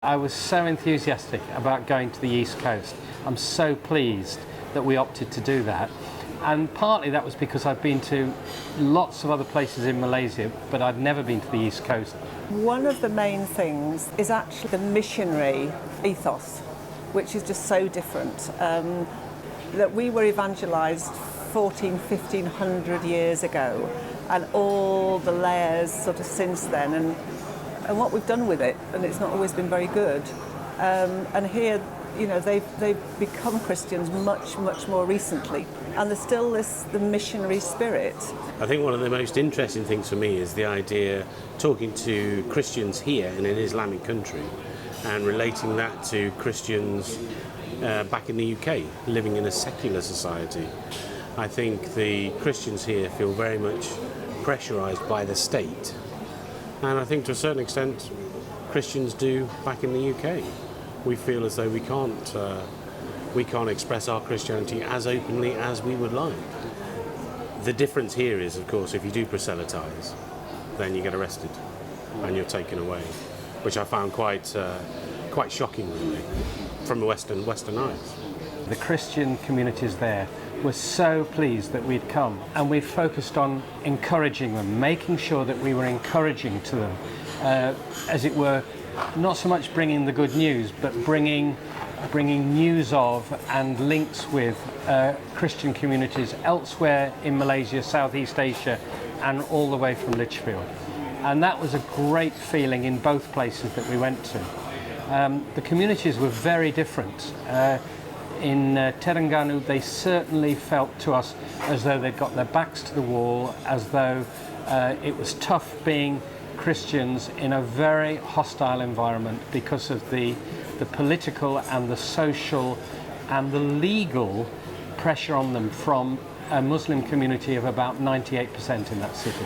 I was so enthusiastic about going to the East Coast. I'm so pleased that we opted to do that. And partly that was because I've been to lots of other places in Malaysia, but I'd never been to the East Coast. One of the main things is actually the missionary ethos, which is just so different. That we were evangelised 1500 years ago, and all the layers sort of since then, and what we've done with it, and it's not always been very good. And here, you know, they've become Christians much more recently, and there's still the missionary spirit. I think one of the most interesting things for me is the idea talking to Christians here in an Islamic country and relating that to Christians back in the UK, living in a secular society. I think the Christians here feel very much pressurised by the state, and I think to a certain extent Christians do back in the UK. We feel as though we can't express our Christianity as openly as we would like. The difference here is, of course, if you do proselytise, then you get arrested and you're taken away, which I found quite shocking, really, from the Western eyes. The Christian communities there were so pleased that we'd come, and we focused on encouraging them, making sure that we were encouraging to them, as it were, not so much bringing the good news, but bringing news of and links with Christian communities elsewhere in Malaysia, Southeast Asia, and all the way from Lichfield. And that was a great feeling in both places that we went to. The communities were very different. In Terengganu, they certainly felt to us as though they'd got their backs to the wall, as though it was tough being Christians in a very hostile environment because of the political and the social and the legal pressure on them from a Muslim community of about 98% in that city.